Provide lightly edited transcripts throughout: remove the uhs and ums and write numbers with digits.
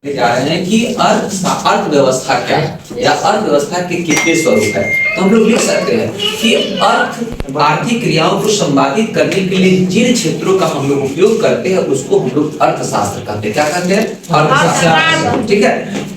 जा रहे हैं कि अर्थव्यवस्था क्या है या अर्थव्यवस्था के कितने स्वरूप है। तो हम लोग लिख सकते हैं कि आर्थिक क्रियाओं को संपादित करने के लिए जिन क्षेत्रों का हम लोग उपयोग करते हैं उसको हम लोग अर्थशास्त्र कहते हैं। क्या कहते हैं? अर्थशास्त्र। ठीक है।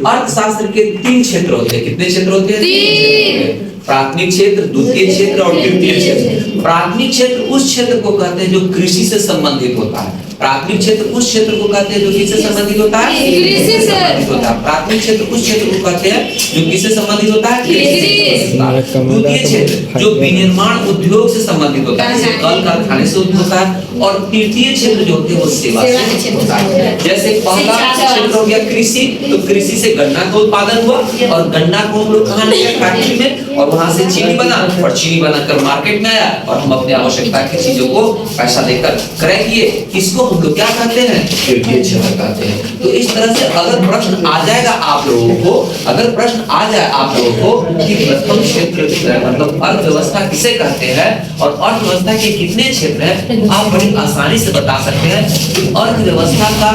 अर्थशास्त्र के 3 क्षेत्र होते हैं। कितने क्षेत्र होते हैं? 3। प्राथमिक क्षेत्र, द्वितीय क्षेत्र और तृतीय क्षेत्र। प्राथमिक क्षेत्र उस क्षेत्र को कहते हैं जो कृषि से संबंधित होता है। प्राथमिक क्षेत्र उस क्षेत्र को कहते हैं जो किससे संबंधित होता है? कृषि से संबंधित होता है। प्राथमिक क्षेत्र उस क्षेत्र को कहते हैं जो किससे संबंधित होता है? कृषि। द्वितीय क्षेत्र जो विनिर्माण उद्योग से संबंधित होता है, जैसे कल कारखाने से होता है। और तृतीय क्षेत्र जो होते हैं वो सेवा से होता है। जैसे पहला क्षेत्र हो गया कृषि, तो कृषि से गन्ना का उत्पादन हुआ और गन्ना को हम लोग कहाँ ले गए? फैक्ट्री में, और वहां से चीनी बना और चीनी बनाकर मार्केट में आया और हम अपने आवश्यकता की चीजों को पैसा देकर क्रय किए। इसको हम लोग क्या कहते हैं? तृतीय क्षेत्र कहते हैं। तो इस तरह से अगर प्रश्न आ जाएगा आप लोगों को, अगर प्रश्न आ जाए आप लोगों को कि प्रथम क्षेत्र मतलब अर्थव्यवस्था किसे कहते हैं और अर्थव्यवस्था के कितने क्षेत्र हैं, आप बड़ी आसानी से बता सकते हैं कि अर्थव्यवस्था का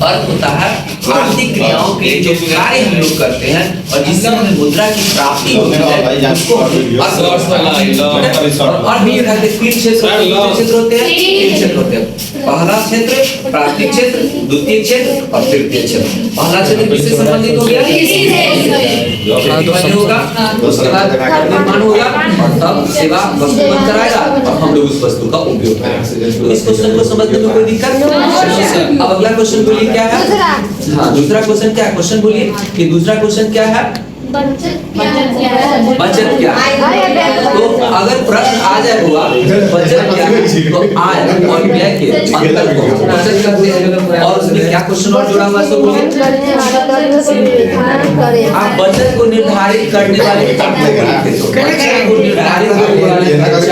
अर्थ होता है आर्थिक क्रियाओं के लिए जो कार्य हम लोग करते हैं और जिससे हमें मुद्रा की प्राप्ति होती है उसको अर्थव्यवस्था और अर्थव्यवस्था के 3 क्षेत्र होते हैं। 3 क्षेत्र होते हैं। पहला क्षेत्र प्राथमिक क्षेत्र, द्वितीय क्षेत्र और तृतीय क्षेत्र। पहला क्षेत्र किससे संबंधित हो गया? होगा, उसके बाद निर्माण होगा और तब सेवा वस्तु बन कराएगा और हम लोग उस वस्तु का उपयोग करेंगे। तो इस क्वेश्चन को समझने में कोई दिक्कत नहीं। अब अगला क्वेश्चन बोलिए क्या है? हाँ, दूसरा क्वेश्चन क्या है? क्वेश्चन बोलिए कि दूसरा क्वेश्चन क्या है? बचत क्या है? तो अगर प्रश्न आ जाए हुआ बचत क्या है तो आय और व्यय के अंतर को बचत करते हैं। और उसमें क्या क्वेश्चन और जुड़ा हुआ है सो बोलिए। आप बचत को निर्धारित करने वाले बचत को निर्धारित करने वाले बचत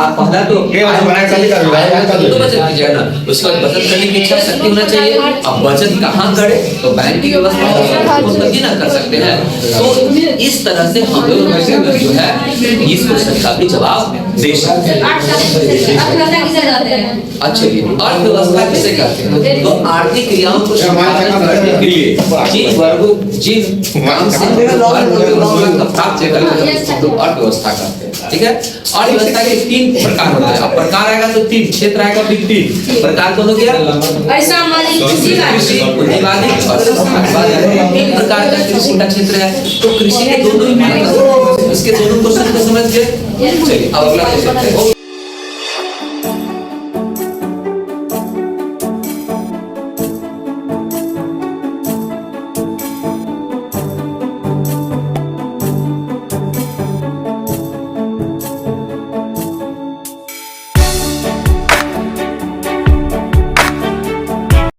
पहला तो बचत कीजिए ना, उसके बाद बचत करने की इच्छा शक्ति होना चाहिए। अब बचत कहाँ करे तो बैंक की व्यवस्था तभी ना कर सकते हैं। तो इस तरह से हम लोग जो है इस क्वेश्चन का भी जवाब दे सकते हैं। अच्छा, अर्थव्यवस्था किसे कहते हैं? तो आर्थिक क्रियाओं को संपादन करने के लिए जिन वर्गों जिन काम से प्राप्त अर्थव्यवस्था कहते हैं। ठीक है। अर्थव्यवस्था के 3 प्रकार होते हैं। अब प्रकार आएगा तो 3 क्षेत्र आएगा, फिर 3 प्रकार कौन हो गया? कृषि, पूंजीवादी और 3 प्रकार का कृषि का क्षेत्र है। तो कृषि के दोनों इसके दोनों क्वेश्चन को समझ गए। चलिए अब अगला क्वेश्चन